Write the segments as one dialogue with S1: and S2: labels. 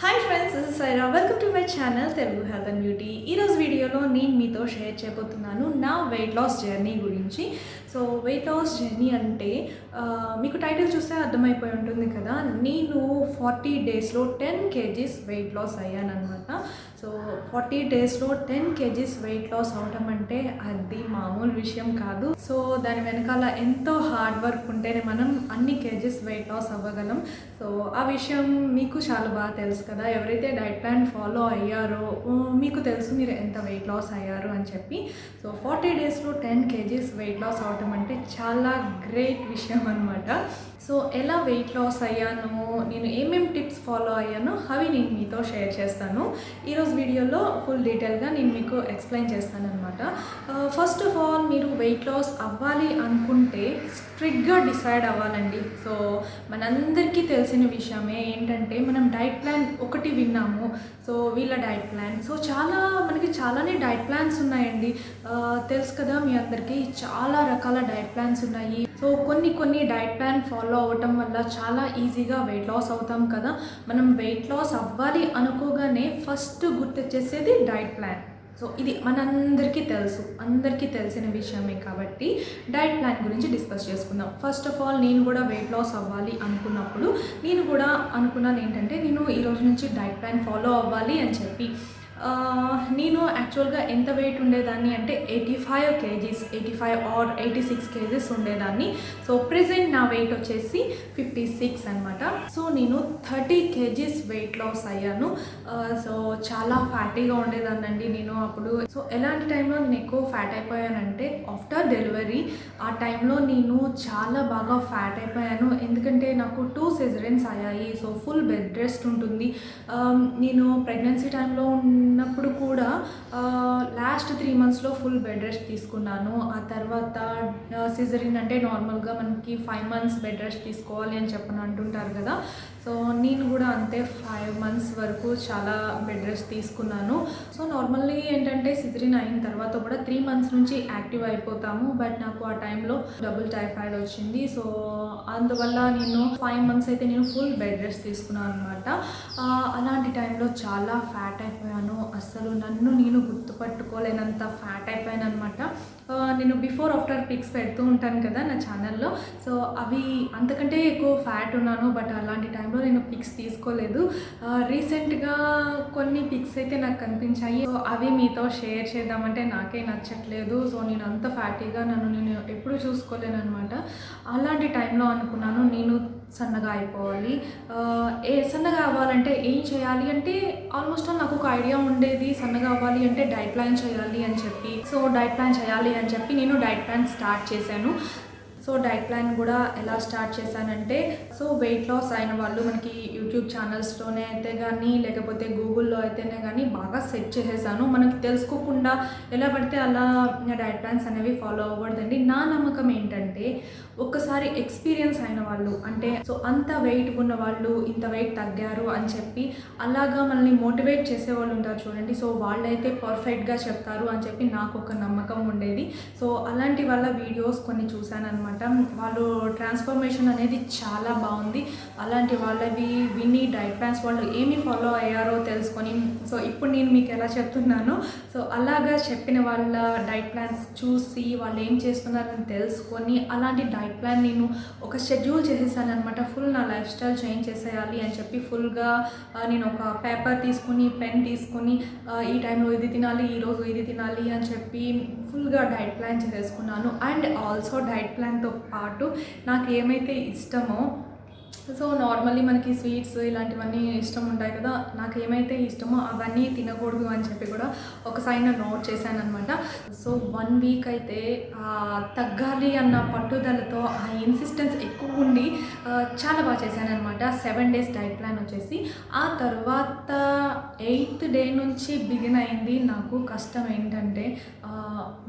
S1: Hi friends, this is Saira. Welcome to my channel Telugu health and beauty. ఈరోజు వీడియోలో నేను మీతో షేర్ చేయబోతున్నాను నా వెయిట్ లాస్ జర్నీ గురించి. సో వెయిట్ లాస్ జర్నీ అంటే మీకు టైటిల్ చూస్తే అర్థమైపోయి ఉంటుంది కదా. నేను 40 డేస్లో 10 కేజీస్ వెయిట్ లాస్ అయ్యానమాట. సో 40 డేస్లో 10 కేజీస్ వెయిట్ లాస్ అవడం అంటే అది మామూలు విషయం కాదు. సో దాని వెనకాల ఎంతో హార్డ్ వర్క్ ఉంటేనే మనం అన్ని కేజీస్ వెయిట్ లాస్ అవ్వగలం. సో ఆ విషయం మీకు చాలా బాగా తెలుసు కదా. ఎవరైతే డైట్ ప్లాన్ ఫాలో అయ్యారో మీకు తెలుసు మీరు ఎంత వెయిట్ లాస్ అయ్యారు అని చెప్పి. సో 40 డేస్లో 10 కేజీస్ వెయిట్ లాస్ అవటం అంటే చాలా గ్రేట్ విషయం అనమాట. సో ఎలా వెయిట్ లాస్ అయ్యాను, నేను ఏమేమి టిప్స్ ఫాలో అయ్యానో అవి నేను మీతో షేర్ చేస్తాను. ఈరోజు వీడియోలో ఫుల్ డీటెయిల్గా నేను మీకు ఎక్స్ప్లెయిన్ చేస్తాను అనమాట. ఫస్ట్ ఆఫ్ ఆల్ మీరు వెయిట్ లాస్ అవ్వాలి అనుకుంటే స్ట్రిక్ట్గా డిసైడ్ అవ్వాలండి. సో మనందరికీ తెలిసిన విషయమే ఏంటంటే మనం డైట్ ప్లాన్ ఒకటి విన్నాము. సో వీళ్ళ డైట్ ప్లాన్, సో మనకి చాలానే డైట్ ప్లాన్స్ ఉన్నాయండి. తెలుసు కదా మీ అందరికీ చాలా రకాల డైట్ ప్లాన్స్ ఉన్నాయి. సో కొన్ని డైట్ ప్లాన్ ఫాలో అవ్వటం వల్ల చాలా ఈజీగా వెయిట్ లాస్ అవుతాం కదా. మనం వెయిట్ లాస్ అవ్వాలి అనుకోగానే ఫస్ట్ గుర్తొచ్చేసేది డైట్ ప్లాన్. సో ఇది మనందరికీ తెలుసు, అందరికీ తెలిసిన విషయమే కాబట్టి డైట్ ప్లాన్ గురించి డిస్కస్ చేసుకుందాం. ఫస్ట్ ఆఫ్ ఆల్ నేను కూడా వెయిట్ లాస్ అవ్వాలి అనుకున్నప్పుడు నేను కూడా అనుకున్నాను ఏంటంటే నేను ఈరోజు నుంచి డైట్ ప్లాన్ ఫాలో అవ్వాలి అని చెప్పి. నేను యాక్చువల్గా ఎంత వెయిట్ ఉండేదాన్ని అంటే 85 కేజీస్, 85 ఆర్ 86 కేజీస్ ఉండేదాన్ని. సో ప్రెజెంట్ నా వెయిట్ వచ్చేసి 56 అనమాట. సో నేను 30 కేజీస్ వెయిట్ లాస్ అయ్యాను. సో చాలా ఫ్యాటీగా ఉండేదాన్నండి నేను అప్పుడు. సో ఎలాంటి టైంలో నేను ఎక్కువ ఫ్యాట్ అయిపోయానంటే ఆఫ్టర్ డెలివరీ. ఆ టైంలో నేను చాలా బాగా ఫ్యాట్ అయిపోయాను. ఎందుకంటే నాకు 2 సిజరియన్స్ అయ్యాయి. సో ఫుల్ బెడ్ రెస్ట్ ఉంటుంది. నేను ప్రెగ్నెన్సీ టైంలో ఉన్నప్పుడు కూడా లాస్ట్ 3 మంత్స్లో ఫుల్ బెడ్ రెస్ట్ తీసుకున్నాను. ఆ తర్వాత సిజరిన్ అంటే నార్మల్గా మనకి 5 మంత్స్ బెడ్ రెస్ట్ తీసుకోవాలి అని చెప్పని అంటుంటారు కదా. సో నేను కూడా అంతే 5 మంత్స్ వరకు చాలా బెడ్ రెస్ట్ తీసుకున్నాను. సో నార్మల్లీ ఏంటంటే సిజరిన్ అయిన తర్వాత కూడా 3 మంత్స్ నుంచి యాక్టివ్ అయిపోతాము. బట్ నాకు ఆ టైంలో డబుల్ టైఫాయిడ్ వచ్చింది. సో అందువల్ల నేను 5 మంత్స్ అయితే నేను ఫుల్ బెడ్ రెస్ట్ తీసుకున్నాను అనమాట. అలాంటి టైంలో చాలా ఫ్యాట్ అయిపోయాను. అసలు నన్ను నేను గుర్తుపట్టుకోలేనంత ఫ్యాట్ అయిపోయాను అనమాట. నేను బిఫోర్ ఆఫ్టర్ పిక్స్ పెడుతూ ఉంటాను కదా నా ఛానల్లో. సో అవి అంతకంటే ఎక్కువ ఫ్యాట్ ఉన్నాను. బట్ అలాంటి టైంలో నేను పిక్స్ తీసుకోలేదు. రీసెంట్గా కొన్ని పిక్స్ అయితే నాకు కనిపించాయి. సో అవి మీతో షేర్ చేద్దామంటే నాకే నచ్చట్లేదు. సో నేను అంత ఫ్యాటీగా నేను ఎప్పుడు చూసుకోలేను అనమాట. అలాంటి టైంలో అనుకున్నాను నేను సన్నగా అయిపోవాలి. సన్నగా అవ్వాలంటే ఏం చేయాలి అంటే ఆల్మోస్ట్ నాకు ఒక ఐడియా ఉండేది. సన్నగా అవ్వాలి అంటే డైట్ ప్లాన్ చేయాలి అని చెప్పి. సో డైట్ ప్లాన్ చేయాలి అని చెప్పి నేను డైట్ ప్లాన్ స్టార్ట్ చేశాను. సో డైట్ ప్లాన్ కూడా ఎలా స్టార్ట్ చేశానంటే, సో వెయిట్ లాస్ అయిన వాళ్ళు మనకి యూట్యూబ్ ఛానల్స్లోనే అయితే కానీ లేకపోతే గూగుల్లో అయితేనే కానీ బాగా సెర్చ్ చేసేసాను. మనకి తెలుసుకోకుండా ఎలా పడితే అలా డైట్ ప్లాన్స్ అనేవి ఫాలో అవ్వకూడదండి. నా నమ్మకం ఏంటంటే ఒక్కసారి ఎక్స్పీరియన్స్ అయిన వాళ్ళు అంటే సో అంత వెయిట్ ఉన్న వాళ్ళు ఇంత వెయిట్ తగ్గారు అని చెప్పి అలాగా మనల్ని మోటివేట్ చేసేవాళ్ళు ఉంటారు చూడండి. సో వాళ్ళైతే పర్ఫెక్ట్గా చెప్తారు అని చెప్పి నాకు ఒక నమ్మకం ఉండేది. సో అలాంటి వాళ్ళ వీడియోస్ కొన్ని చూశాను అనమాట. వాళ్ళు ట్రాన్స్ఫర్మేషన్ అనేది చాలా బాగుంది. అలాంటి వాళ్ళవి విని డైట్ ప్లాన్స్ వాళ్ళు ఏమి ఫాలో అయ్యారో తెలుసుకొని, సో ఇప్పుడు నేను మీకు ఎలా చెప్తున్నానో సో అలాగా చెప్పిన వాళ్ళ డైట్ ప్లాన్స్ చూసి వాళ్ళు ఏం చేస్తున్నారని తెలుసుకొని అలాంటి డైట్ ప్లాన్ నేను ఒక షెడ్యూల్ చేసేసాను అనమాట. ఫుల్ నా లైఫ్ స్టైల్ చేంజ్ చేసేయాలి అని చెప్పి ఫుల్గా నేను ఒక పేపర్ తీసుకుని పెన్ తీసుకుని ఈ టైంలో ఇది తినాలి, ఈరోజు ఇది తినాలి అని చెప్పి ఫుల్గా డైట్ ప్లాన్ చేసేసుకున్నాను. అండ్ ఆల్సో డైట్ ప్లాన్తో పాటు నాకు ఏమైతే ఇష్టమో, సో నార్మల్లీ మనకి స్వీట్స్ ఇలాంటివన్నీ ఇష్టం ఉంటాయి కదా. నాకు ఏమైతే ఇష్టమో అవన్నీ తినకూడదు అని చెప్పి కూడా ఒక సైడ్ నోట్ చేశాను అనమాట. సో 1 వీక్ అయితే తగ్గాలి అన్న పట్టుదలతో ఆ ఇన్సిస్టెన్స్ ఎక్కువ ఉండి చాలా బాగా చేశాను అనమాట. 7 డేస్ డైట్ ప్లాన్ వచ్చేసి. ఆ తర్వాత 8th డే నుంచి బిగిన్ అయింది నాకు కష్టం. ఏంటంటే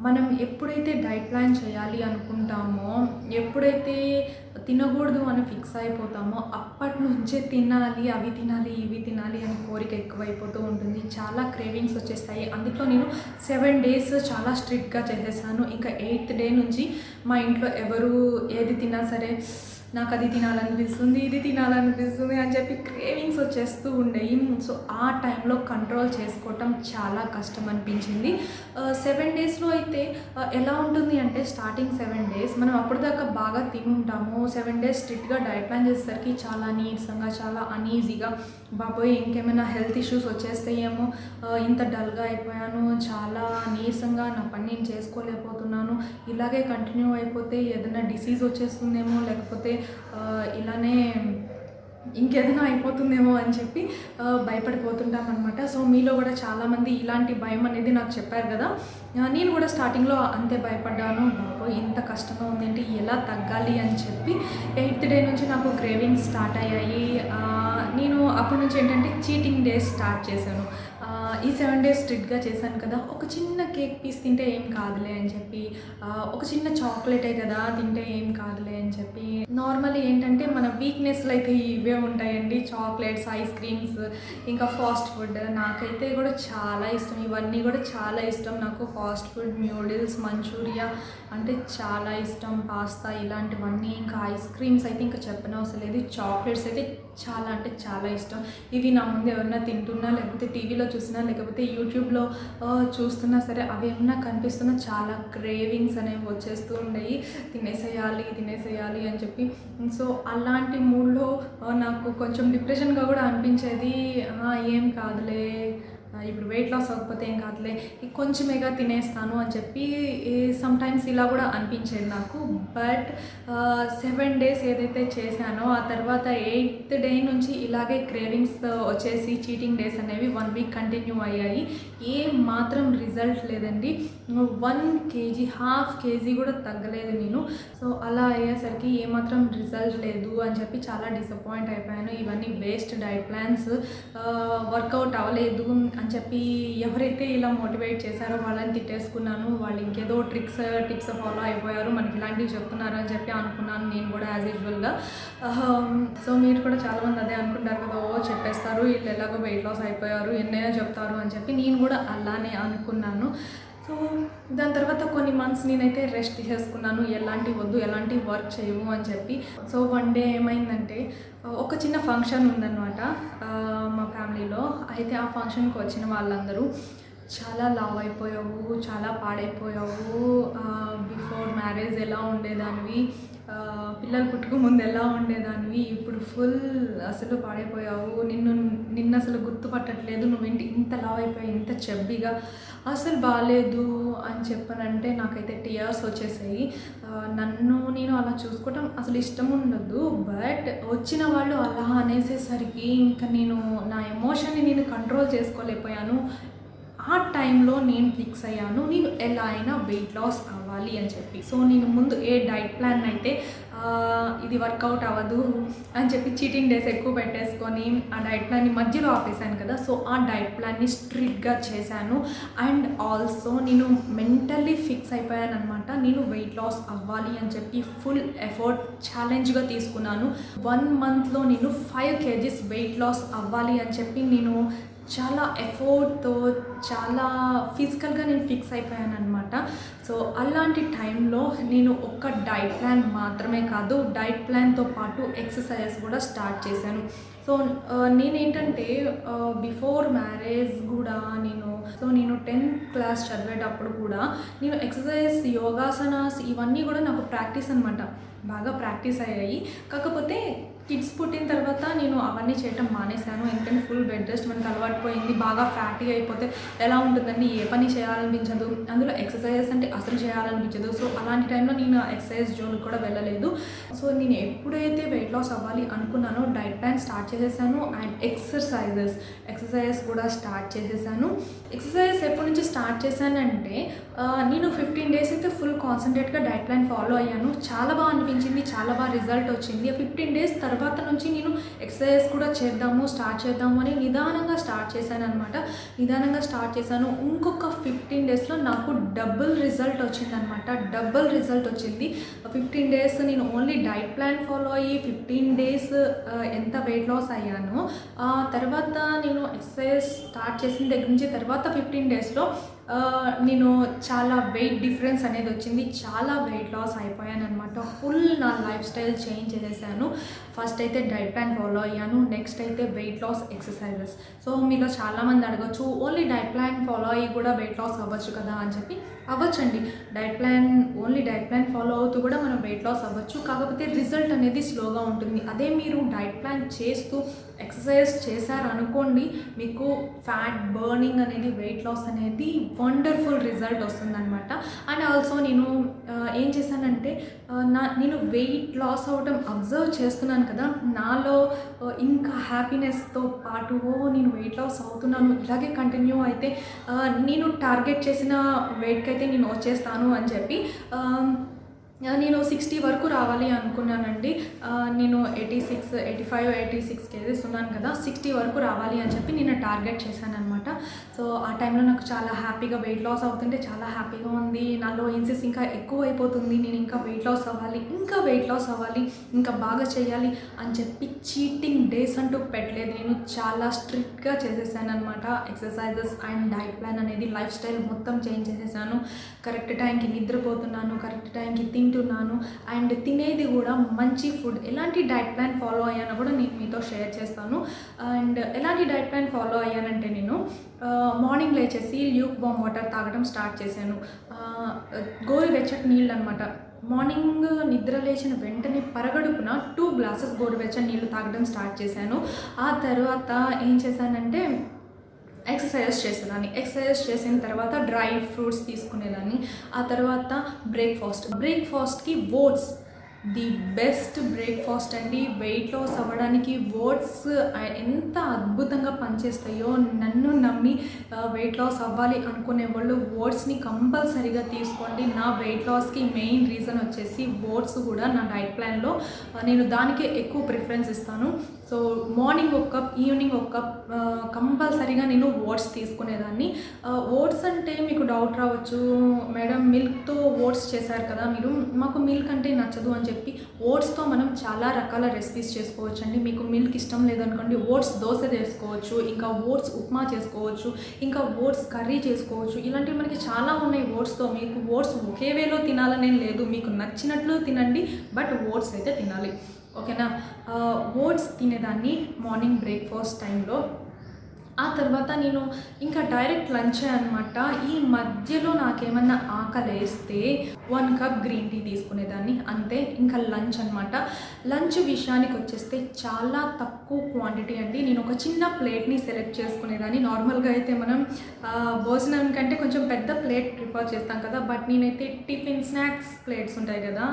S1: మనం ఎప్పుడైతే డైట్ ప్లాన్ చేయాలి అనుకుంటామో, ఎప్పుడైతే తినకూడదు అని ఫిక్స్ అయిపోతామో అప్పటి నుంచే తినాలి, అవి తినాలి, ఇవి తినాలి అని కోరిక ఎక్కువైపోతూ ఉంటుంది. చాలా క్రేవింగ్స్ వచ్చేస్తాయి. అందులో నేను 7 డేస్ చాలా స్ట్రిక్ట్గా చేసేసాను. ఇంకా 8th డే నుంచి మా ఇంట్లో ఎవరు ఏది తిన్నా సరే నాకు అది తినాలనిపిస్తుంది, ఇది తినాలనిపిస్తుంది అని చెప్పి క్రేవింగ్స్ వచ్చేస్తూ ఉండేవి. సో ఆ టైంలో కంట్రోల్ చేసుకోవటం చాలా కష్టం అనిపించింది. 7 డేస్లో అయితే ఎలా ఉంటుంది అంటే స్టార్టింగ్ 7 డేస్ మనం అప్పటిదాకా బాగా తిని ఉంటాము. 7 డేస్ స్ట్రిక్ట్గా డైట్ ప్లాన్ చేసేసరికి చాలా నీరసంగా, చాలా అనీజీగా, బాబోయ్ ఇంకేమైనా హెల్త్ ఇష్యూస్ వచ్చేస్తాయేమో, ఇంత డల్గా అయిపోయాను, చాలా నీరసంగా నా పని నేను చేసుకోలేకపోతున్నాను, ఇలాగే కంటిన్యూ అయిపోతే ఏదైనా డిసీజ్ వచ్చేస్తుందేమో, లేకపోతే ఇలానే ఇంకేదైనా అయిపోతుందేమో అని చెప్పి భయపడిపోతుంటాం అనమాట. సో మీలో కూడా చాలామంది ఇలాంటి భయం అనేది నాకు చెప్పారు కదా. నేను కూడా స్టార్టింగ్లో అంతే భయపడ్డాను. బాబోయ్ ఇంత కష్టంగా ఉందేంటి, ఎలా తగ్గాలి అని చెప్పి 8th డే నుంచి నాకు క్రేవింగ్స్ స్టార్ట్ అయ్యాయి. నేను అప్పటి నుంచి ఏంటంటే చీటింగ్ డేస్ స్టార్ట్ చేశాను. ఈ 7 డేస్ స్ట్రిక్ట్గా చేశాను కదా, ఒక చిన్న కేక్ పీస్ తింటే ఏం కాదులే అని చెప్పి, ఒక చిన్న చాక్లెటే కదా తింటే ఏం కాదులే అని చెప్పి, నార్మల్లీ ఏంటంటే మన వీక్నెస్లు అయితే ఇవే ఉంటాయండి, చాక్లెట్స్, ఐస్ క్రీమ్స్, ఇంకా ఫాస్ట్ ఫుడ్. నాకైతే కూడా చాలా ఇష్టం, ఇవన్నీ కూడా చాలా ఇష్టం నాకు. ఫాస్ట్ ఫుడ్, న్యూడిల్స్, మంచూరియా అంటే చాలా ఇష్టం, పాస్తా ఇలాంటివన్నీ. ఇంకా ఐస్ క్రీమ్స్ అయితే ఇంకా చెప్పనవసరం లేదు. చాక్లెట్స్ అయితే చాలా అంటే చాలా ఇష్టం. ఇవి నా ముందు ఎవరైనా తింటున్నా, లేకపోతే టీవీలో చూసినా, లేకపోతే యూట్యూబ్లో చూస్తున్నా సరే, అవి ఏమన్నా కనిపిస్తున్నా చాలా క్రేవింగ్స్ అనేవి వచ్చేస్తూ ఉండేవి, తినేసేయాలి అని చెప్పి. సో అలాంటి మూడ్లో నాకు కొంచెం డిప్రెషన్గా కూడా అనిపించేది. ఏం కాదులే, ఇప్పుడు వెయిట్ లాస్ అవ్వకపోతే ఏం కాదులే, కొంచెమేగా తినేస్తాను అని చెప్పి సమ్టైమ్స్ ఇలా కూడా అనిపించేది నాకు. బట్ 7 డేస్ ఏదైతే చేశానో ఆ తర్వాత 8th డే నుంచి ఇలాగే క్రేవింగ్స్ వచ్చేసి చీటింగ్ డేస్ అనేవి 1 వీక్ కంటిన్యూ అయ్యాయి. ఏం మాత్రం రిజల్ట్ లేదండి. 1 kg, ½ kg కూడా తగ్గలేదు నేను. సో అలా అయ్యేసరికి ఏమాత్రం రిజల్ట్ లేదు అని చెప్పి చాలా డిసప్పాయింట్ అయిపోయాను. ఇవన్నీ వేస్ట్ డైట్ ప్లాన్స్, వర్కౌట్ అవ్వలేదు అని చెప్పి ఎవరైతే ఇలా మోటివేట్ చేశారో వాళ్ళని తిట్టేసుకున్నాను. వాళ్ళు ఇంకేదో టిప్స్ ఫాలో అయిపోయారు, మనకి ఇలాంటివి చెప్తున్నారు అని చెప్పి అనుకున్నాను నేను కూడా యాజ్ యూజువల్గా. సో మీరు కూడా చాలామంది అదే అనుకుంటారు కదా, చెప్పేస్తారు వీళ్ళు ఎలాగో వెయిట్ లాస్ అయిపోయారు, ఎన్నైనా చెప్తారు అని చెప్పి. నేను కూడా అలానే అనుకున్నాను. సో దాని తర్వాత కొన్ని మంత్స్ నేనైతే రెస్ట్ తీసేసుకున్నాను, ఎలాంటి వద్దు, ఎలాంటి వర్క్ చేయము అని చెప్పి. సో వన్ డే ఏమైందంటే ఒక చిన్న ఫంక్షన్ ఉందన్నమాట మా ఫ్యామిలీలో. అయితే ఆ ఫంక్షన్కి వచ్చిన వాళ్ళందరూ చాలా లావ్ అయిపోయావు, చాలా పాడైపోయావు, బిఫోర్ మ్యారేజ్ ఎలా ఉండేదానివి, పిల్లలు పుట్టుక ముందు ఎలా ఉండేదానివి, ఇప్పుడు ఫుల్ అసలు పాడైపోయావు, నిన్ను అసలు గుర్తుపట్టట్లేదు, నువ్వేంటి ఇంత లావ్ అయిపోయావు, ఇంత చెబ్బిగా, అసలు బాగాలేదు అని చెప్పానంటే నాకైతే టీయర్స్ వచ్చేసాయి. నేను అలా చూసుకోవటం అసలు ఇష్టం ఉండదు. బట్ వచ్చిన వాళ్ళు అలా అనేసేసరికి ఇంకా నా ఎమోషన్ని నేను కంట్రోల్ చేసుకోలేకపోయాను. ఆ టైంలో నేను ఫిక్స్ అయ్యాను, నేను ఎలా అయినా వెయిట్ లాస్ అవ్వాలి అని చెప్పి. సో నేను ముందు ఏ డైట్ ప్లాన్ అయితే ఇది వర్కౌట్ అవ్వదు అని చెప్పి చీటింగ్ డేస్ ఎక్కువ పెట్టేసుకొని ఆ డైట్ ప్లాన్ని మధ్యలో ఆపేసాను కదా. సో ఆ డైట్ ప్లాన్ని స్ట్రిక్ట్గా చేశాను. అండ్ ఆల్సో నేను మెంటల్లీ ఫిక్స్ అయిపోయాను అనమాట, నేను వెయిట్ లాస్ అవ్వాలి అని చెప్పి ఫుల్ ఎఫర్ట్ ఛాలెంజ్గా తీసుకున్నాను. 1 మంత్లో నేను 5 kgs వెయిట్ లాస్ అవ్వాలి అని చెప్పి నేను చాలా ఎఫర్ట్తో, చాలా ఫిజికల్గా నేను ఫిక్స్ అయిపోయాను అనమాట. సో అలాంటి టైంలో నేను ఒక్క డైట్ ప్లాన్ మాత్రమే కాదు, డైట్ ప్లాన్తో పాటు ఎక్సర్సైజ్ కూడా స్టార్ట్ చేశాను. సో నేనేంటంటే బిఫోర్ మ్యారేజ్ కూడా నేను 10th క్లాస్ చదివేటప్పుడు కూడా నేను ఎక్సర్సైజ్, యోగాసనాస్ ఇవన్నీ కూడా నాకు ప్రాక్టీస్ అనమాట, బాగా ప్రాక్టీస్ అయ్యాయి. కాకపోతే కిడ్స్ పుట్టిన తర్వాత నేను అవన్నీ చేయటం మానేశాను. ఎందుకంటే ఫుల్ బెడ్ రెస్ట్ మనకు అలవాటు పోయింది. బాగా ఫ్యాటీ అయిపోతే ఎలా ఉంటుందండి, ఏ పని చేయాలనిపించదు, అందులో ఎక్సర్సైజెస్ అంటే అసలు చేయాలనిపించదు. సో అలాంటి టైంలో నేను ఎక్సర్సైజ్ జోన్కి కూడా వెళ్ళలేదు. సో నేను ఎప్పుడైతే వెయిట్ లాస్ అవ్వాలి అనుకున్నానో డైట్ ప్లాన్ స్టార్ట్ చేసేసాను. అండ్ ఎక్సర్సైజెస్ కూడా స్టార్ట్ చేసేసాను. ఎక్సర్సైజ్ ఎప్పటి నుంచి స్టార్ట్ చేశానంటే నేను 15 డేస్ అయితే ఫుల్ కాన్సన్ట్రేట్గా డైట్ ప్లాన్ ఫాలో అయ్యాను. చాలా బాగా అనిపించింది, చాలా బాగా రిజల్ట్ వచ్చింది. 15 డేస్ తర్వాత నుంచి నేను ఎక్సర్సైజ్ కూడా స్టార్ట్ చేద్దాము అని నిదానంగా స్టార్ట్ చేశాను అనమాట. ఇంకొక 15 డేస్లో నాకు డబుల్ రిజల్ట్ వచ్చిందనమాట. 15 డేస్ నేను ఓన్లీ డైట్ ప్లాన్ ఫాలో అయ్యి 15 డేస్ ఎంత వెయిట్ లాస్ అయ్యానో, తర్వాత నేను ఎక్సర్సైజ్ స్టార్ట్ చేసిన దగ్గర నుంచి తర్వాత 15 డేస్లో నేను చాలా వెయిట్ డిఫరెన్స్ అనేది వచ్చింది. చాలా వెయిట్ లాస్ అయిపోయాననమాట. ఫుల్ నా లైఫ్ స్టైల్ చేంజ్ చేసేసాను. ఫస్ట్ అయితే డైట్ ప్లాన్ ఫాలో అయ్యాను. నెక్స్ట్ అయితే వెయిట్ లాస్ ఎక్సర్సైజెస్. సో మీలో చాలామంది అడగచ్చు, ఓన్లీ డైట్ ప్లాన్ ఫాలో అయ్యి కూడా వెయిట్ లాస్ అవ్వచ్చు కదా అని చెప్పి. అవ్వచ్చండి. ఓన్లీ డైట్ ప్లాన్ ఫాలో అవుతూ కూడా మనం వెయిట్ లాస్ అవ్వచ్చు. కాకపోతే రిజల్ట్ అనేది స్లోగా ఉంటుంది. అదే మీరు డైట్ ప్లాన్ చేస్తూ ఎక్సర్సైజ్ చేశారనుకోండి, మీకు ఫ్యాట్ బర్నింగ్ అనేది, వెయిట్ లాస్ అనేది వండర్ఫుల్ రిజల్ట్ వస్తుందన్నమాట. అండ్ ఆల్సో నేను ఏం చేశానంటే, నేను వెయిట్ లాస్ అవ్వడం అబ్జర్వ్ చేస్తున్నాను కదా, నాలో ఇంకా హ్యాపీనెస్తో పాటు నేను వెయిట్ లాస్ అవుతున్నాను, ఇలాగే కంటిన్యూ అయితే నేను టార్గెట్ చేసిన వెయిట్కి అయితే నేను వచ్చేస్తాను అని చెప్పి నేను 60 వరకు రావాలి అనుకున్నానండి. నేను 86 కేజెస్ ఉన్నాను కదా, 60 వరకు రావాలి అని చెప్పి నేను టార్గెట్ చేశానమాట. సో ఆ టైంలో నాకు చాలా హ్యాపీగా వెయిట్ లాస్ అవుతుంటే చాలా హ్యాపీగా ఉంది. నాలో ఇన్సెస్ ఇంకా ఎక్కువ అయిపోతుంది, నేను ఇంకా వెయిట్ లాస్ అవ్వాలి, ఇంకా బాగా చేయాలి అని చెప్పి చీటింగ్ డేస్ అంటూ పెట్టలేదు. నేను చాలా స్ట్రిక్ట్గా చేసేసాను అనమాట. ఎక్సర్సైజెస్ అండ్ డైట్ ప్లాన్ అనేది, లైఫ్ స్టైల్ మొత్తం చేంజ్ చేసేసాను. కరెక్ట్ టైంకి నిద్రపోతున్నాను, కరెక్ట్ టైంకి తింటున్నాను, అండ్ తినేది కూడా మంచి ఫుడ్. ఎలాంటి డైట్ ప్లాన్ ఫాలో అయ్యానో కూడా నేను మీతో షేర్ చేస్తాను. అండ్ ఎలాంటి డైట్ ప్లాన్ ఫాలో అయ్యానంటే, నేను మార్నింగ్ లేచేసి ల్యూక్ వామ్ వాటర్ తాగడం స్టార్ట్ చేశాను. గోరువెచ్చటి నీళ్ళు అనమాట. మార్నింగ్ నిద్ర లేచిన వెంటనే పరగడుపున 2 గ్లాసెస్ గోరువెచ్చని నీళ్ళు తాగడం స్టార్ట్ చేశాను. ఆ తర్వాత ఏం చేశానంటే, ఎక్సర్సైజెస్ చేసిన తర్వాత డ్రై ఫ్రూట్స్ తీసుకునేదాన్ని. ఆ తర్వాత బ్రేక్ఫాస్ట్కి ఓట్స్, ది బెస్ట్ బ్రేక్ఫాస్ట్ అండి. వెయిట్ లాస్ అవ్వడానికి ఓట్స్ ఎంత అద్భుతంగా పనిచేస్తాయో, నన్ను నమ్మి వెయిట్ లాస్ అవ్వాలి అనుకునే వాళ్ళు ఓట్స్ని కంపల్సరీగా తీసుకోండి. నా వెయిట్ లాస్కి మెయిన్ రీజన్ వచ్చేసి ఓట్స్ కూడా నా డైట్ ప్లాన్లో నేను దానికే ఎక్కువ ప్రిఫరెన్స్ ఇస్తాను. సో మార్నింగ్ ఒక కప్, ఈవినింగ్ ఒక కప్ కంపల్సరీగా నేను ఓట్స్ తీసుకునేదాన్ని. ఓట్స్ అంటే మీకు డౌట్ రావచ్చు, మేడం మిల్క్తో ఓట్స్ చేశారు కదా మీరు, మాకు మిల్క్ అంటే నచ్చదు అని చెప్పి. ఓట్స్తో మనం చాలా రకాల రెసిపీస్ చేసుకోవచ్చు అండి. మీకు మిల్క్ ఇష్టం లేదనుకోండి, ఓట్స్ దోశ చేసుకోవచ్చు, ఇంకా ఓట్స్ ఉప్మా చేసుకోవచ్చు, ఇంకా ఓట్స్ కర్రీ చేసుకోవచ్చు. ఇలాంటివి మనకి చాలా ఉన్నాయి ఓట్స్తో. మీకు ఓట్స్ ఒకే వేలో తినాలనేం లేదు, మీకు నచ్చినట్లు తినండి, బట్ ఓట్స్ అయితే తినాలి, ఓకేనా. ఓట్స్ తినేదాన్ని మార్నింగ్ బ్రేక్ఫాస్ట్ టైంలో. ఆ తర్వాత నేను ఇంకా డైరెక్ట్ లంచ్ అనమాట. ఈ మధ్యలో నాకేమన్నా ఆకలేస్తే 1 కప్ గ్రీన్ టీ తీసుకునేదాన్ని, అంతే. ఇంకా లంచ్ అనమాట. లంచ్ విషయానికి వచ్చేస్తే చాలా తక్కువ క్వాంటిటీ అండి. నేను ఒక చిన్న ప్లేట్ని సెలెక్ట్ చేసుకునేదాన్ని. నార్మల్గా అయితే మనం భోజనం కంటే కొంచెం పెద్ద ప్లేట్ ప్రిఫర్ చేస్తాం కదా, బట్ నేనైతే టిఫిన్ స్నాక్స్ ప్లేట్స్ ఉంటాయి కదా,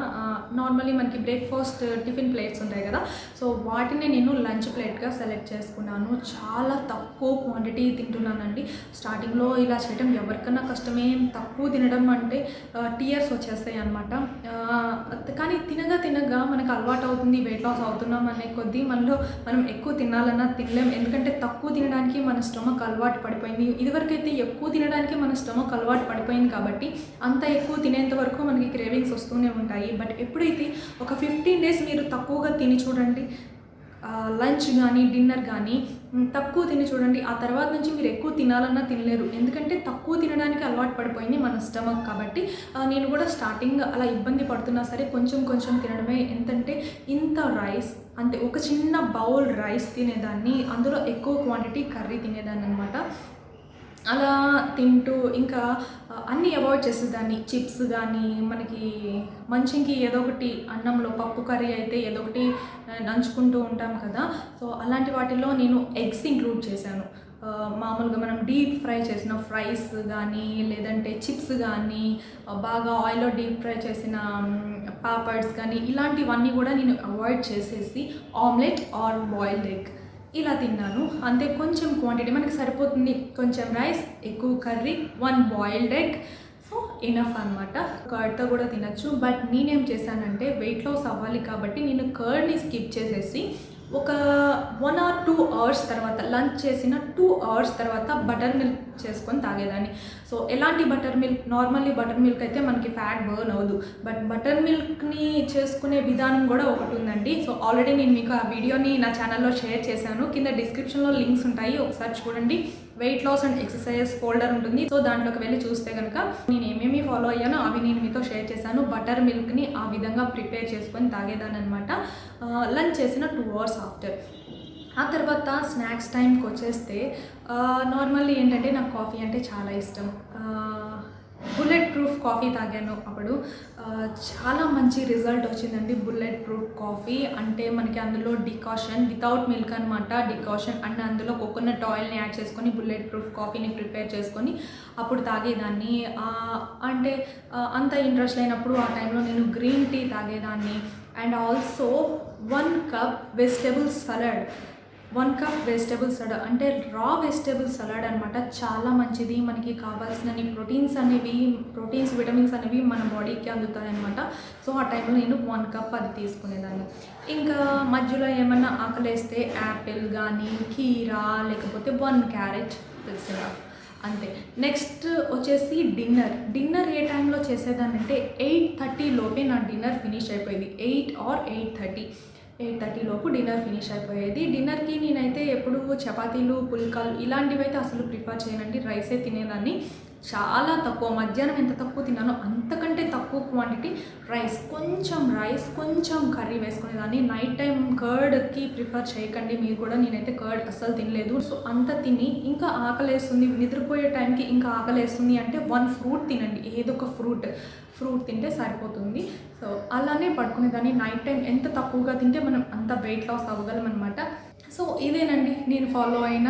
S1: నార్మల్లీ మనకి బ్రేక్ఫాస్ట్ టిఫిన్ ప్లేట్స్ ఉంటాయి కదా, సో వాటిని నేను లంచ్ ప్లేట్గా సెలెక్ట్ చేసుకున్నాను. చాలా తక్కువ క్వాంటిటీ తింటున్నానండి. స్టార్టింగ్లో ఇలా చేయడం ఎవరికన్నా కష్టమే. తక్కువ తినడం అంటే టీయర్స్ వచ్చేస్తాయి అనమాట. కానీ తినగా మనకు అలవాటు అవుతుంది. వెయిట్ లాస్ అవుతున్నాం అనే కొద్దీ మనం ఎక్కువ తినాలన్నా తినలేం. ఎందుకంటే తక్కువ తినడానికి మన స్టమక్ అలవాటు పడిపోయింది. ఇదివరకైతే ఎక్కువ తినడానికి మన స్టమక్ అలవాటు పడిపోయింది కాబట్టి అంత ఎక్కువ తినేంత వరకు మనకి క్రేవింగ్స్ వస్తూనే ఉంటాయి. బట్ ఎప్పుడైతే ఒక 15 డేస్ మీరు తక్కువగా తిని చూడండి, లంచ్ కానీ డిన్నర్ కానీ తక్కువ తిని చూడండి, ఆ తర్వాత నుంచి మీరు ఎక్కువ తినాలన్నా తినలేరు. ఎందుకంటే తక్కువ తినడానికి అలవాటు పడిపోయింది మన స్టమక్ కాబట్టి. నేను కూడా స్టార్టింగ్ అలా ఇబ్బంది పడుతున్నా సరే కొంచెం తినడమే. ఎంతంటే ఇంత రైస్, అంతే, ఒక చిన్న బౌల్ రైస్ తినేదాన్ని, అందులో ఎక్కువ క్వాంటిటీ కర్రీ తినేదాన్ని అనమాట. అలా తింటూ ఇంకా అన్నీ అవాయిడ్ చేసేదాన్ని. చిప్స్ కానీ, మనకి మంచికి ఏదో ఒకటి, అన్నంలో పప్పు కర్రీ అయితే ఏదో ఒకటి నంచుకుంటూ ఉంటాం కదా, సో అలాంటి వాటిల్లో నేను ఎగ్స్ ఇంక్లూడ్ చేశాను. మామూలుగా మనం డీప్ ఫ్రై చేసిన ఫ్రైస్ కానీ, లేదంటే చిప్స్ కానీ, బాగా ఆయిల్లో డీప్ ఫ్రై చేసిన పాపడ్స్ కానీ, ఇలాంటివన్నీ కూడా నేను అవాయిడ్ చేసేసి ఆమ్లెట్ ఆర్ బాయిల్డ్ ఎగ్ ఇలా తిన్నాను. అంతే, కొంచెం క్వాంటిటీ మనకి సరిపోతుంది. కొంచెం రైస్, ఎక్కువ curry, 1 boiled egg, so enough అనమాట. కర్డ్తో కూడా తినచ్చు. బట్ నేనేం చేశానంటే, వెయిట్ లాస్ అవ్వాలి కాబట్టి నేను కర్డ్ని స్కిప్ చేసేసి ఒక 1 or 2 అవర్స్ తర్వాత, లంచ్ చేసిన 2 అవర్స్ తర్వాత బటర్ మిల్క్ చేసుకొని తాగేదాన్ని. సో ఎలాంటి butter milk? Normally butter milk అయితే మనకి ఫ్యాట్ బర్న్ అవ్వదు, బట్ బటర్ మిల్క్ని చేసుకునే విధానం కూడా ఒకటి ఉందండి. సో ఆల్రెడీ నేను మీకు ఆ వీడియోని నా ఛానల్లో షేర్ చేశాను, కింద డిస్క్రిప్షన్లో లింక్స్ ఉంటాయి, ఒకసారి చూడండి. Weight loss and exercise folder ఉంటుంది, సో దాంట్లోకి వెళ్ళి చూస్తే కనుక నేను ఏమేమి ఫాలో అయ్యానో అవి నేను మీతో షేర్ చేశాను. బటర్ మిల్క్ని ఆ విధంగా ప్రిపేర్ చేసుకొని తాగేదాన్ని అనమాట, లంచ్ చేసిన 2 అవర్స్ ఆఫ్టర్. ఆ తర్వాత స్నాక్స్ టైంకి వచ్చేస్తే నార్మల్లీ ఏంటంటే నాకు కాఫీ అంటే చాలా ఇష్టం. బుల్లెట్ ప్రూఫ్ కాఫీ తాగాను అప్పుడు, చాలా మంచి రిజల్ట్ వచ్చిందండి. బుల్లెట్ ప్రూఫ్ కాఫీ అంటే మనకి అందులో డికాషన్ వితౌట్ మిల్క్ అనమాట, డికాషన్ అండ్ అందులో కోకోనట్ ఆయిల్ని యాడ్ చేసుకొని బుల్లెట్ ప్రూఫ్ కాఫీని ప్రిపేర్ చేసుకొని అప్పుడు తాగేదాన్ని. అంటే అంత ఇంట్రెస్ట్ లేనప్పుడు ఆ టైంలో నేను గ్రీన్ టీ తాగేదాన్ని. And also 1 cup vegetable salad, 1 cup vegetable salad అంటే రా వెజిటేబుల్ సలాడ్ అనమాట, చాలా మంచిది. మనకి కావాల్సినన్ని ప్రోటీన్స్ విటమిన్స్ అనేవి మన బాడీకి అందుతాయి అనమాట. సో ఆ టైంలో నేను 1 కప్ అది తీసుకునేదాన్ని. ఇంకా మధ్యలో ఏమన్నా ఆకలేస్తే యాపిల్ కానీ, కీరా, లేకపోతే 1 క్యారెట్ తెలిసిన అంతే. నెక్స్ట్ వచ్చేసి డిన్నర్ ఏ టైంలో చేసేదాన్ని అంటే 8:30 లోపే నా డిన్నర్ ఫినిష్ అయిపోయేది. 8 or 8:30 లోపు డిన్నర్ ఫినిష్ అయిపోయేది. డిన్నర్కి నేనైతే ఎప్పుడు చపాతీలు, పుల్కాలు ఇలాంటివి అయితే అసలు ప్రిఫర్ చేయనండి, రైసే తినేదాన్ని. చాలా తక్కువ, మధ్యాహ్నం ఎంత తక్కువ తిన్నానో అంతకంటే తక్కువ క్వాంటిటీ రైస్, కొంచెం కర్రీ వేసుకునేదాన్ని. నైట్ టైం కర్డ్కి ప్రిఫర్ చేయకండి మీరు కూడా, నేనైతే కర్డ్ అస్సలు తినలేదు. సో అంత తిని ఇంకా ఆకలేస్తుంది, నిద్రపోయే టైంకి ఇంకా ఆకలేస్తుంది అంటే 1 ఫ్రూట్ తినండి, ఏదో ఒక ఫ్రూట్ తింటే సరిపోతుంది. సో అలానే పడుకునేదాన్ని. నైట్ టైం ఎంత తక్కువగా తింటే మనం అంత వెయిట్ లాస్ అవ్వగలం అనమాట. సో ఇదేనండి నేను ఫాలో అయిన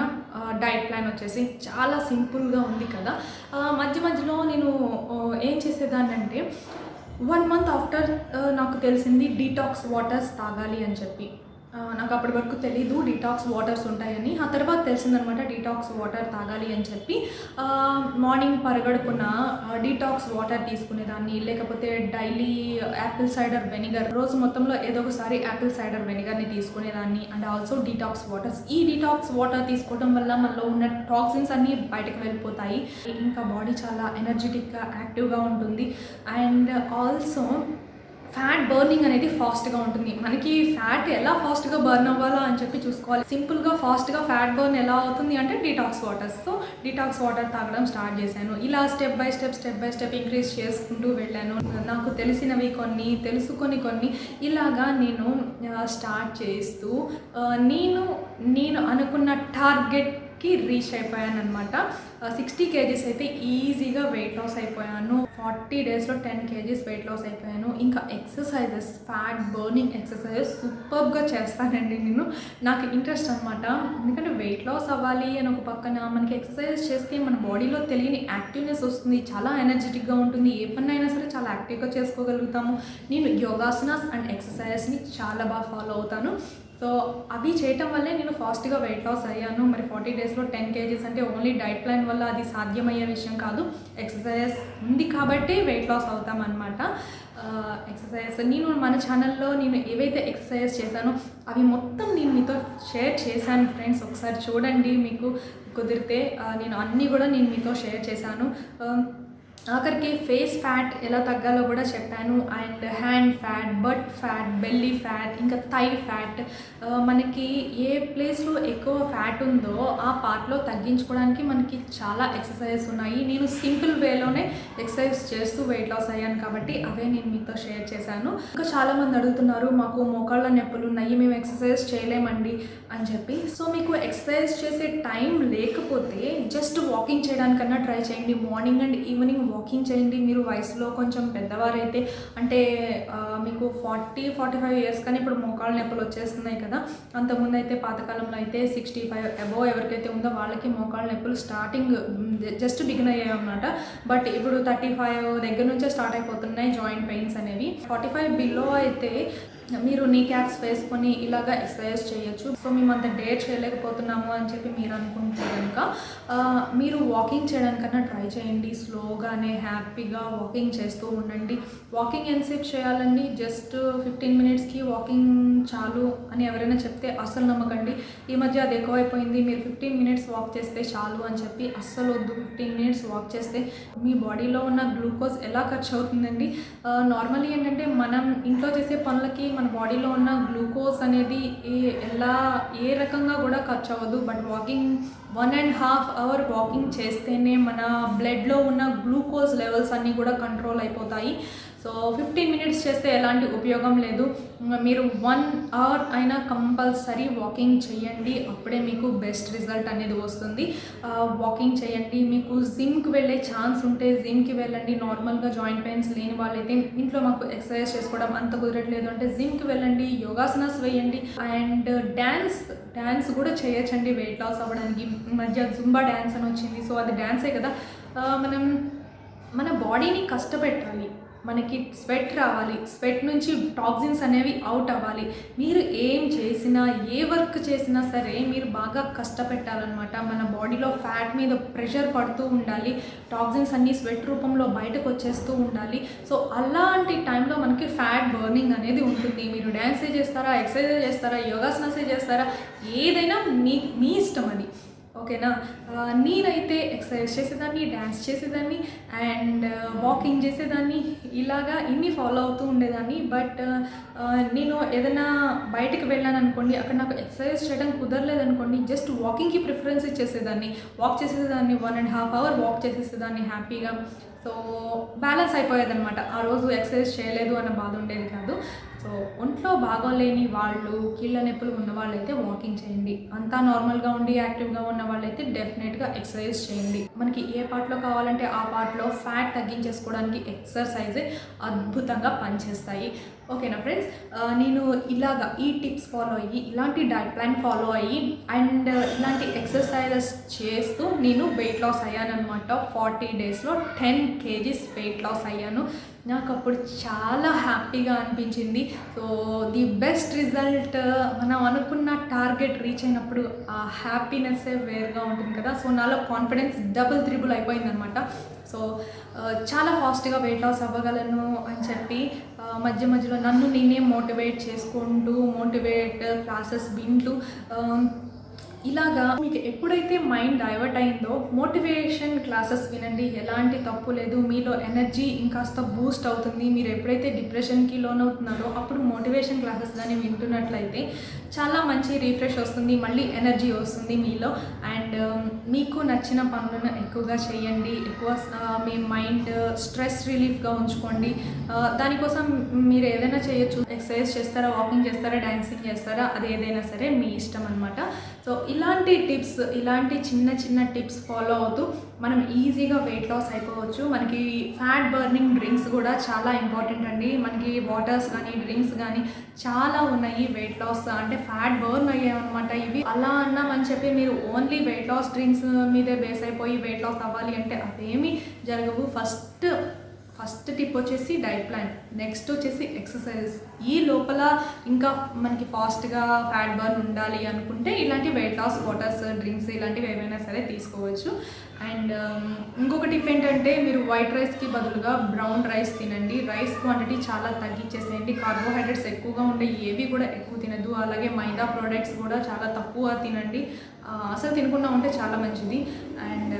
S1: డైట్ ప్లాన్ వచ్చేసి, చాలా సింపుల్గా ఉంది కదా. మధ్యలో నేను ఏం చేసేదాన్ని అంటే 1 month ఆఫ్టర్ నాకు తెలిసింది డీటాక్స్ వాటర్స్ తాగాలి అని చెప్పి. నాకు అప్పటి వరకు తెలీదు డీటాక్స్ వాటర్స్ ఉంటాయని. ఆ తర్వాత తెలిసిందనమాట డీటాక్స్ వాటర్ తాగాలి అని చెప్పి. మార్నింగ్ పరగడుపున డీటాక్స్ వాటర్ తీసుకునేదాన్ని, లేకపోతే డైలీ యాపిల్ సైడర్ వెనిగర్, రోజు మొత్తంలో ఏదో ఒకసారి యాపిల్ సైడర్ వెనిగర్ని తీసుకునేదాన్ని. అండ్ ఆల్సో డీటాక్స్ వాటర్స్, ఈ డీటాక్స్ వాటర్ తీసుకోవడం వల్ల మనలో ఉన్న టాక్సిన్స్ అన్నీ బయటకు వెళ్ళిపోతాయి, ఇంకా బాడీ చాలా ఎనర్జెటిక్గా, యాక్టివ్గా ఉంటుంది. అండ్ ఆల్సో ఫ్యాట్ బర్నింగ్ అనేది ఫాస్ట్గా ఉంటుంది. మనకి ఫ్యాట్ ఎలా ఫాస్ట్గా బర్న్ అవ్వాలా అని చెప్పి చూసుకోవాలి. సింపుల్గా ఫాస్ట్గా ఫ్యాట్ బర్న్ ఎలా అవుతుంది అంటే detox waters. So detox water తాగడం స్టార్ట్ చేశాను. ఇలా స్టెప్ బై స్టెప్ ఇంక్రీజ్ చేసుకుంటూ వెళ్ళాను. నాకు తెలిసినవి కొన్ని, తెలుసుకొని కొన్ని, ఇలాగా నేను స్టార్ట్ చేస్తూ నేను అనుకున్న టార్గెట్కి రీచ్ అయిపోయాను అనమాట. 60 kgs అయితే ఈజీగా వెయిట్ లాస్ అయిపోయాను. 40 daysలో 10 kgs వెయిట్ లాస్ అయిపోయాను. ఇంకా ఎక్సర్సైజెస్, ఫ్యాట్ బర్నింగ్ ఎక్సర్సైజెస్ సూపర్గా చేస్తానండి నేను. నాకు ఇంట్రెస్ట్ అనమాట, ఎందుకంటే వెయిట్ లాస్ అవ్వాలి అని ఒక పక్కన మనకి ఎక్సర్సైజెస్ చేస్తే మన బాడీలో తెలియని యాక్టివ్నెస్ వస్తుంది, చాలా ఎనర్జెటిక్గా ఉంటుంది, ఏ పని అయినా సరే చాలా యాక్టివ్గా చేసుకోగలుగుతాము. నేను యోగాసనాస్ అండ్ ఎక్సర్సైజెస్ని చాలా బాగా ఫాలో అవుతాను. సో అవి చేయటం వల్లే నేను ఫాస్ట్గా వెయిట్ లాస్ అయ్యాను. మరి 40 daysలో 10 kgs అంటే ఓన్లీ డైట్ ప్లాన్ వల్ల అది సాధ్యమయ్యే విషయం కాదు, ఎక్సర్సైజెస్ ఉంది కాబట్టి వెయిట్ లాస్ అవుతామన్నమాట. ఎక్సర్సైజ్ నేను మన ఛానల్లో నేను ఏవైతే ఎక్సర్సైజ్ చేశానో అవి మొత్తం నేను మీతో షేర్ చేశాను ఫ్రెండ్స్, ఒకసారి చూడండి. మీకు కుదిరితే నేను అన్నీ కూడా నేను మీతో షేర్ చేశాను. ఆఖరికి ఫేస్ ఫ్యాట్ ఎలా తగ్గాలో కూడా చెప్పాను. And hand fat, but fat, belly fat, ఇంకా థై ఫ్యాట్, మనకి ఏ ప్లేస్లో ఎక్కువ ఫ్యాట్ ఉందో ఆ పార్ట్లో తగ్గించుకోవడానికి మనకి చాలా ఎక్సర్సైజెస్ ఉన్నాయి. నేను సింపుల్ వేలోనే ఎక్సర్సైజ్ చేస్తూ వెయిట్ లాస్ అయ్యాను కాబట్టి అవే నేను మీతో షేర్ చేశాను. ఇంకా చాలామంది అడుగుతున్నారు, మాకు మోకాళ్ళ నొప్పులు ఉన్నాయి, మేము ఎక్సర్సైజ్ చేయలేమండి అని చెప్పి. సో మీకు ఎక్సర్సైజ్ చేసే టైం లేకపోతే జస్ట్ వాకింగ్ చేయడానికన్నా ట్రై చేయండి. మార్నింగ్ అండ్ ఈవినింగ్ వాకింగ్ చేయండి. మీరు వయసులో కొంచెం పెద్దవారైతే, అంటే మీకు 40-45 years కానీ ఇప్పుడు మోకాళ్ళ నొప్పులు వచ్చేస్తున్నాయి కదా. అంతకుముందు అయితే పాతకాలంలో అయితే 65 అబోవ్ ఎవరికైతే ఉందో వాళ్ళకి మోకాళ్ళ నొప్పులు స్టార్టింగ్ జస్ట్ బిగిన్ అయ్యాయి అన్నమాట. బట్ ఇప్పుడు 35 దగ్గర నుంచే స్టార్ట్ అయిపోతున్నాయి జాయింట్ పెయిన్స్ అనేవి. 45 బిలో అయితే మీరు నీ క్యాప్స్ వేసుకొని ఇలాగా ఎక్సర్సైజ్ చేయొచ్చు. సో మేము అంత డేర్ చేయలేకపోతున్నాము అని చెప్పి మీరు అనుకుంటే కనుక మీరు వాకింగ్ చేయడానికన్నా ట్రై చేయండి. స్లోగానే హ్యాపీగా వాకింగ్ చేస్తూ ఉండండి. వాకింగ్ ఎంతసేపు చేయాలండి? జస్ట్ 15 మినిట్స్కి వాకింగ్ చాలు అని ఎవరైనా చెప్తే అస్సలు నమ్మకండి. ఈ మధ్య అది ఎక్కువైపోయింది. మీరు 15 మినిట్స్ వాక్ చేస్తే చాలు అని చెప్పి అస్సలు వద్దు. 15 మినిట్స్ వాక్ చేస్తే మీ బాడీలో ఉన్న గ్లూకోజ్ ఎలా ఖర్చు అవుతుందండి? నార్మల్లీ ఏంటంటే మనం ఇంట్లో చేసే పనులకి మన బాడీలో ఉన్న గ్లూకోజ్ అనేది ఏ రకంగా కూడా ఖర్చు అవ్వదు. బట్ వాకింగ్ 1.5 అవర్ వాకింగ్ చేస్తేనే మన బ్లడ్లో ఉన్న గ్లూకోజ్ లెవెల్స్ అన్నీ కూడా కంట్రోల్ అయిపోతాయి. సో 15 మినిట్స్ చేస్తే ఎలాంటి ఉపయోగం లేదు. మీరు 1 అవర్ అయినా కంపల్సరీ వాకింగ్ చేయండి. అప్పుడే మీకు బెస్ట్ రిజల్ట్ అనేది వస్తుంది. వాకింగ్ చేయండి. మీకు జిమ్కి వెళ్ళే ఛాన్స్ ఉంటే జిమ్కి వెళ్ళండి. నార్మల్గా జాయింట్ పెయిన్స్ లేని వాళ్ళైతే ఇంట్లో మాకు ఎక్సర్సైజ్ చేసుకోవడం అంత కుదరట్లేదు అంటే జిమ్కి వెళ్ళండి, యోగాసనాస్ వేయండి అండ్ డ్యాన్స్ కూడా చేయొచ్చండి వెయిట్ లాస్ అవ్వడానికి. ఈ మధ్య జుంబా డ్యాన్స్ అని వచ్చింది. సో అది డ్యాన్సే కదా. మనం మన బాడీని కష్టపెట్టాలి. మనకి స్వెట్ రావాలి. స్వెట్ నుంచి టాక్సిన్స్ అనేవి అవుట్ అవ్వాలి. మీరు ఏం చేసినా ఏ వర్క్ చేసినా సరే మీరు బాగా కష్టపెట్టాలన్నమాట. మన బాడీలో ఫ్యాట్ మీద ప్రెషర్ పడుతూ ఉండాలి. టాక్సిన్స్ అన్నీ స్వెట్ రూపంలో బయటకు వచ్చేస్తూ ఉండాలి. సో అలాంటి టైంలో మనకి ఫ్యాట్ బర్నింగ్ అనేది ఉంటుంది. మీరు డ్యాన్సే చేస్తారా, ఎక్సర్సైజ్ చేస్తారా, యోగాసనాసే చేస్తారా, ఏదైనా మీ ఇష్టం అది. ఓకేనా? నేనైతే ఎక్సర్సైజ్ చేసేదాన్ని, డ్యాన్స్ చేసేదాన్ని అండ్ వాకింగ్ చేసేదాన్ని. ఇలాగా ఇన్ని ఫాలో అవుతూ ఉండేదాన్ని. బట్ నేను ఏదైనా బయటకు వెళ్ళాను అనుకోండి, అక్కడ నాకు ఎక్సర్సైజ్ చేయడం కుదరలేదనుకోండి, జస్ట్ వాకింగ్కి ప్రిఫరెన్స్ ఇచ్చేసేదాన్ని. వాక్ చేసేదాన్ని 1.5 అవర్ వాక్ చేసేసేదాన్ని హ్యాపీగా. సో బ్యాలెన్స్ అయిపోయేదన్నమాట. ఆ రోజు ఎక్సర్సైజ్ చేయలేదు అన్న బాధ ఉండేది కాదు. సో ఒంట్లో బాగోలేని వాళ్ళు, కీళ్ళ నొప్పులు ఉన్న వాళ్ళైతే వాకింగ్ చేయండి. అంతా నార్మల్గా ఉండి యాక్టివ్గా ఉన్న వాళ్ళైతే డెఫినెట్గా ఎక్సర్సైజ్ చేయండి. మనకి ఏ పార్ట్లో కావాలంటే ఆ పార్ట్లో ఫ్యాట్ తగ్గించేసుకోవడానికి ఎక్సర్సైజే అద్భుతంగా పనిచేస్తాయి. ఓకేనా ఫ్రెండ్స్? నేను ఈ టిప్స్ ఫాలో అయ్యి, ఇలాంటి డైట్ ప్లాన్ ఫాలో అయ్యి అండ్ ఇలాంటి ఎక్సర్సైజెస్ చేస్తూ నేను వెయిట్ లాస్ అయ్యానమాట. 40 డేస్లో 10 kgs వెయిట్ లాస్ అయ్యాను. నాకు అప్పుడు చాలా హ్యాపీగా అనిపించింది. సో ది బెస్ట్ రిజల్ట్ మనం అనుకున్న టార్గెట్ రీచ్ అయినప్పుడు ఆ హ్యాపీనెస్సే వేరుగా ఉంటుంది కదా. సో నాలో కాన్ఫిడెన్స్ డబుల్ త్రిబుల్ అయిపోయిందనమాట. సో చాలా ఫాస్ట్గా వెయిట్ లాస్ అవ్వగలను అని చెప్పి మధ్య మధ్యలో నన్ను నేనే మోటివేట్ చేసుకుంటూ మోటివేట్ క్లాసెస్ వింటూ ఇలాగా మీకు ఎప్పుడైతే మైండ్ డైవర్ట్ అయిందో మోటివేషన్ క్లాసెస్ వినండి. ఎలాంటి తప్పు లేదు. మీలో ఎనర్జీ ఇంకాస్త బూస్ట్ అవుతుంది. మీరు ఎప్పుడైతే డిప్రెషన్కి లోనవుతున్నారో అప్పుడు మోటివేషన్ క్లాసెస్ కానీ వింటున్నట్లయితే చాలా మంచి రీఫ్రెష్ వస్తుంది. మళ్ళీ ఎనర్జీ వస్తుంది మీలో. అండ్ మీకు నచ్చిన పనులను ఎక్కువగా చేయండి. మీ మైండ్ స్ట్రెస్ రిలీఫ్గా ఉంచుకోండి. దానికోసం మీరు ఏదైనా చేయొచ్చు. ఎక్సర్సైజ్ చేస్తారా, వాకింగ్ చేస్తారా, డాన్సింగ్ చేస్తారా, అది ఏదైనా సరే మీ ఇష్టం అనమాట. సో ఇలాంటి టిప్స్, ఇలాంటి చిన్న చిన్న టిప్స్ ఫాలో అవుతూ మనం ఈజీగా వెయిట్ లాస్ అయిపోవచ్చు. మనకి ఫ్యాట్ బర్నింగ్ డ్రింక్స్ కూడా చాలా ఇంపార్టెంట్ అండి. మనకి వాటర్స్ కానీ డ్రింక్స్ కానీ చాలా ఉన్నాయి వెయిట్ లాస్ అంటే ఫ్యాట్ బర్న్ అయ్యాయన్నమాట ఇవి. అలా అన్నామని చెప్పి మీరు ఓన్లీ వెయిట్ లాస్ డ్రింక్స్ మీదే బేస్ అయిపోయి వెయిట్ లాస్ అవ్వాలి అంటే అదేమీ జరగవు. ఫస్ట్ టిప్ వచ్చేసి డైట్ ప్లాన్, నెక్స్ట్ వచ్చేసి ఎక్సర్సైజ్. ఈ లోపల ఇంకా మనకి ఫాస్ట్గా ఫ్యాట్ బర్న్ ఉండాలి అనుకుంటే ఇలాంటి వెయిట్ లాస్ వాటర్స్, డ్రింక్స్ ఇలాంటివి ఏమైనా సరే తీసుకోవచ్చు. అండ్ ఇంకొక టిప్ ఏంటంటే మీరు వైట్ రైస్కి బదులుగా బ్రౌన్ రైస్ తినండి. రైస్ క్వాంటిటీ చాలా తగ్గించేసేయండి. కార్బోహైడ్రేట్స్ ఎక్కువగా ఉండే ఏవి కూడా ఎక్కువ తినద్దు. అలాగే మైదా ప్రోడక్ట్స్ కూడా చాలా తక్కువ తినండి. అసలు తినకుండా ఉంటే చాలా మంచిది. అండ్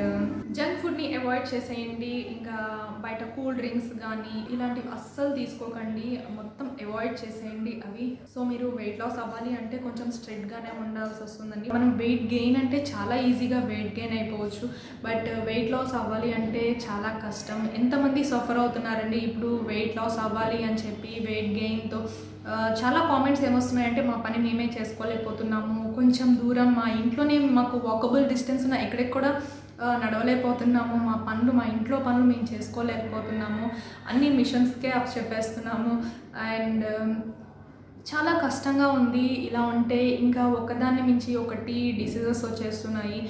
S1: జంక్ ఫుడ్ని అవాయిడ్ చేసేయండి. ఇంకా బయట కూల్ డ్రింక్స్ కానీ ఇలాంటివి అస్సలు తీసుకోకండి. మొత్తం అవాయిడ్ చేసేయండి అవి. సో మీరు వెయిట్ లాస్ అవ్వాలి అంటే కొంచెం స్ట్రిక్ట్గానే ఉండాల్సి వస్తుందండి. మనం వెయిట్ గెయిన్ అంటే చాలా ఈజీగా వెయిట్ గెయిన్ అయిపోవచ్చు. బట్ వెయిట్ లాస్ అవ్వాలి అంటే చాలా కష్టం. ఎంతమంది సఫర్ అవుతున్నారండి ఇప్పుడు వెయిట్ లాస్ అవ్వాలి అని చెప్పి వెయిట్ గెయిన్తో. చాలా కామెంట్స్ ఏమొస్తున్నాయంటే మా పని మేమే చేసుకోలేకపోతున్నాము, కొంచెం దూరం మా ఇంట్లోనే మాకు వాకబుల్ డిస్టెన్స్ ఉన్న ఎక్కడికి కూడా నడవలేకపోతున్నాము, మా ఇంట్లో పనులు మేము చేసుకోలేకపోతున్నాము, అన్ని మిషన్స్కే అప్ చెప్పేస్తున్నాము అండ్ చాలా కష్టంగా ఉంది. ఇలా ఉంటే ఇంకా ఒకదాన్ని మించి ఒకటి డిసీజెస్ వచ్చేస్తున్నాయి.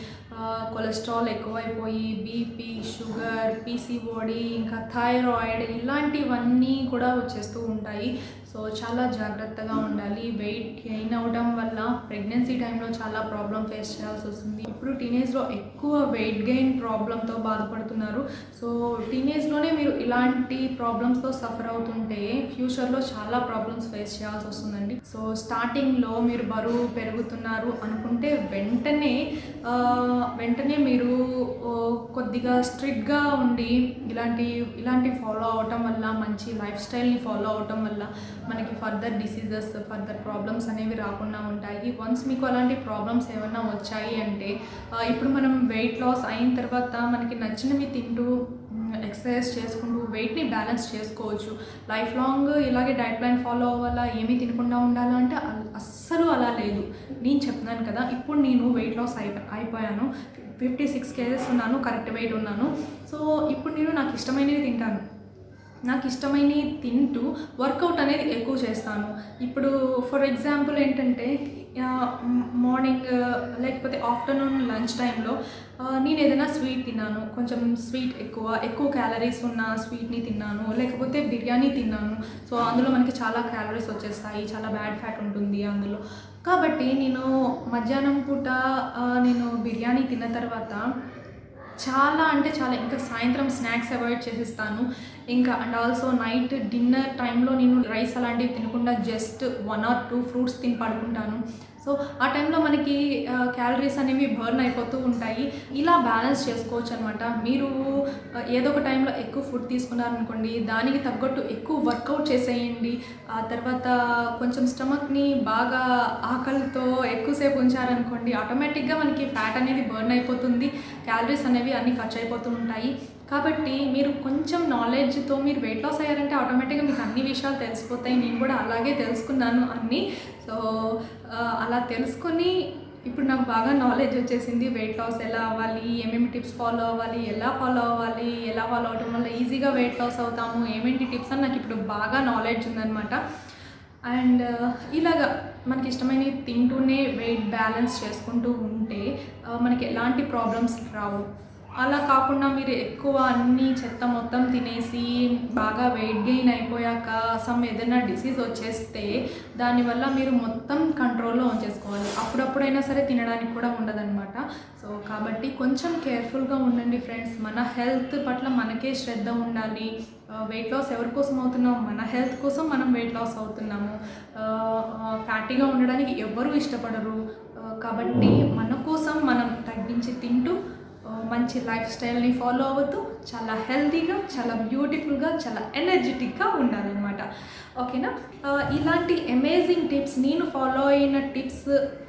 S1: కొలెస్ట్రాల్ ఎక్కువైపోయి బీపీ, షుగర్, పీసీఓడి, ఇంకా థైరాయిడ్ ఇలాంటివన్నీ కూడా వచ్చేస్తూ ఉంటాయి. సో చాలా జాగ్రత్తగా ఉండాలి. వెయిట్ గెయిన్ అవ్వడం వల్ల ప్రెగ్నెన్సీ టైంలో చాలా ప్రాబ్లం ఫేస్ చేయాల్సి వస్తుంది. ఇప్పుడు టీనేజ్లో ఎక్కువ వెయిట్ గెయిన్ ప్రాబ్లంతో బాధపడుతున్నారు. సో టీనేజ్లోనే మీరు ఇలాంటి ప్రాబ్లమ్స్తో సఫర్ అవుతుంటే ఫ్యూచర్లో చాలా ప్రాబ్లమ్స్ ఫేస్ చేయాల్సి వస్తుందండి. సో స్టార్టింగ్లో మీరు బరువు పెరుగుతున్నారు అనుకుంటే వెంటనే మీరు కొద్దిగా స్ట్రిక్ట్గా ఉండి ఇలాంటి ఫాలో అవటం వల్ల, మంచి లైఫ్ స్టైల్ని ఫాలో అవటం వల్ల మనకి ఫర్దర్ డిసీజెస్, ఫర్దర్ ప్రాబ్లమ్స్ అనేవి రాకుండా ఉంటాయి. వన్స్ మీకు అలాంటి ప్రాబ్లమ్స్ ఏమైనా వచ్చాయి అంటే ఇప్పుడు మనం వెయిట్ లాస్ అయిన తర్వాత మనకి నచ్చినవి తింటూ ఎక్సర్సైజ్ చేసుకుంటూ వెయిట్ని బ్యాలెన్స్ చేసుకోవచ్చు. లైఫ్ లాంగ్ ఇలాగే డైట్ ప్లాన్ ఫాలో అవ్వాలా, ఏమీ తినకుండా ఉండాలా అంటే అస్సలు అలా లేదు. నేను చెప్తున్నాను కదా, ఇప్పుడు నేను వెయిట్ లాస్ అయిపోయాను. 56 kgs ఉన్నాను, కరెక్ట్ వెయిట్ ఉన్నాను. సో ఇప్పుడు నేను నాకు ఇష్టమైనవి తింటాను. నాకు ఇష్టమైనవి తింటూ వర్కౌట్ అనేది ఎక్కువ చేస్తాను. ఇప్పుడు ఫర్ ఎగ్జాంపుల్ ఏంటంటే మార్నింగ్ లేకపోతే ఆఫ్టర్నూన్ లంచ్ టైంలో నేను ఏదైనా స్వీట్ తిన్నాను, కొంచెం స్వీట్ ఎక్కువ క్యాలరీస్ ఉన్న స్వీట్ని తిన్నాను, లేకపోతే బిర్యానీ తిన్నాను. సో అందులో మనకి చాలా క్యాలరీస్ వచ్చేస్తాయి, చాలా బ్యాడ్ ఫ్యాట్ ఉంటుంది అందులో. కాబట్టి నేను మధ్యాహ్నం పూట నేను బిర్యానీ తిన్న తర్వాత చాలా ఇంకా సాయంత్రం స్నాక్స్ అవాయిడ్ చేసేస్తాను. అండ్ ఆల్సో నైట్ డిన్నర్ టైంలో నేను రైస్ అలాంటివి తినకుండా జస్ట్ 1 or 2 ఫ్రూట్స్ తిని పడుకుంటాను. సో ఆ టైంలో మనకి క్యాలరీస్ అనేవి బర్న్ అయిపోతూ ఉంటాయి. ఇలా బ్యాలెన్స్ చేసుకోవచ్చు అనమాట. మీరు ఏదో ఒక టైంలో ఎక్కువ ఫుడ్ తీసుకున్నారనుకోండి, దానికి తగ్గట్టు ఎక్కువ వర్కౌట్ చేసేయండి. ఆ తర్వాత కొంచెం స్టమక్ని బాగా ఆకలితో ఎక్కువసేపు ఉంచారనుకోండి, ఆటోమేటిక్గా మనకి ఫ్యాట్ అనేది బర్న్ అయిపోతుంది, క్యాలరీస్ అనేవి అన్నీ ఖర్చు అయిపోతూ ఉంటాయి. కాబట్టి మీరు కొంచెం నాలెడ్జ్తో మీరు వెయిట్ లాస్ అయ్యారంటే ఆటోమేటిక్గా మీకు అన్ని విషయాలు తెలిసిపోతాయి. నేను కూడా అలాగే తెలుసుకున్నాను అన్నీ. సో అలా తెలుసుకొని ఇప్పుడు నాకు బాగా నాలెడ్జ్ వచ్చేసింది. వెయిట్ లాస్ ఎలా అవ్వాలి, ఏమేమి టిప్స్ ఫాలో అవ్వాలి, ఎలా ఫాలో అవడం వల్ల ఈజీగా వెయిట్ లాస్ అవుతాము, ఏమేంటి టిప్స్ అని నాకు ఇప్పుడు బాగా నాలెడ్జ్ ఉందన్నమాట. అండ్ ఇలాగా మనకి ఇష్టమైనవి తింటూనే వెయిట్ బ్యాలెన్స్ చేసుకుంటూ ఉంటే మనకి ఎలాంటి ప్రాబ్లమ్స్ రావు. అలా కాకుండా మీరు ఎక్కువ అన్నీ చెత్త మొత్తం తినేసి బాగా వెయిట్ గెయిన్ అయిపోయాక ఏదైనా డిసీజ్ వచ్చేస్తే దానివల్ల మీరు మొత్తం కంట్రోల్లో ఉంచేసుకోవాలి. అప్పుడప్పుడైనా సరే తినడానికి కూడా ఉండదన్నమాట. సో కాబట్టి కొంచెం కేర్ఫుల్గా ఉండండి ఫ్రెండ్స్. మన హెల్త్ పట్ల మనకే శ్రద్ధ ఉండాలి. వెయిట్ లాస్ ఎవరి కోసం అవుతున్నాం? మన హెల్త్ కోసం మనం వెయిట్ లాస్ అవుతున్నాము. ఫ్యాటీగా ఉండడానికి ఎవ్వరూ ఇష్టపడరు. కాబట్టి మన కోసం మనం తగ్గించి తింటూ మంచి లైఫ్ స్టైల్ని ఫాలో అవ్వద్దు, చాలా హెల్తీగా, చాలా బ్యూటిఫుల్గా, చాలా ఎనర్జెటిక్గా ఉండాలన్నమాట. ఓకేనా? ఇలాంటి అమేజింగ్ టిప్స్, నేను ఫాలో అయిన టిప్స్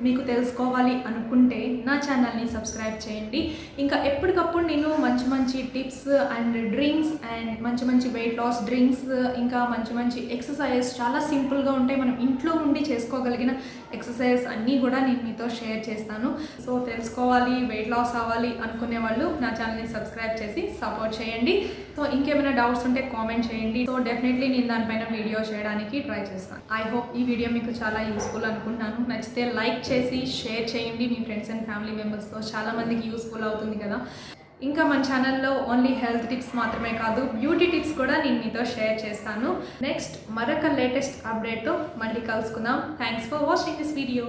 S1: మీకు తెలుసుకోవాలి అనుకుంటే నా ఛానల్ని సబ్స్క్రైబ్ చేయండి. ఇంకా ఎప్పటికప్పుడు నేను మంచి టిప్స్ అండ్ డ్రింక్స్ అండ్ మంచి వెయిట్ లాస్ డ్రింక్స్, ఇంకా మంచి ఎక్సర్సైజ్ చాలా సింపుల్గా ఉంటాయి, మనం ఇంట్లో ఉండి చేసుకోగలిగిన ఎక్సర్సైజ్ అన్నీ కూడా నేను మీతో షేర్ చేస్తాను. సో తెలుసుకోవాలి, వెయిట్ లాస్ అవ్వాలి అనుకునే వాళ్ళు నా ఛానల్ని సబ్స్క్రైబ్ చేసి సపోర్ట్ చేయండి. సో ఇంకేమైనా డౌట్స్ ఉంటే కామెంట్ చేయండి. సో డెఫినెట్లీ నేను దానిపైన వీడియో చేయడానికి ట్రై చేస్తాను. ఐ హోప్ ఈ వీడియో మీకు చాలా యూస్ఫుల్ అనుకుంటున్నాను. నచ్చితే లైక్ చేసి షేర్ చేయండి మీ ఫ్రెండ్స్ అండ్ ఫ్యామిలీ మెంబర్స్తో. చాలామందికి యూస్ఫుల్ అవుతుంది కదా. ఇంకా మన ఛానల్లో ఓన్లీ హెల్త్ టిప్స్ మాత్రమే కాదు, బ్యూటీ టిప్స్ కూడా నేను మీతో షేర్ చేస్తాను. నెక్స్ట్ మరొక లేటెస్ట్ అప్డేట్తో మళ్ళీ కలుసుకుందాం. Thanks for watching this video.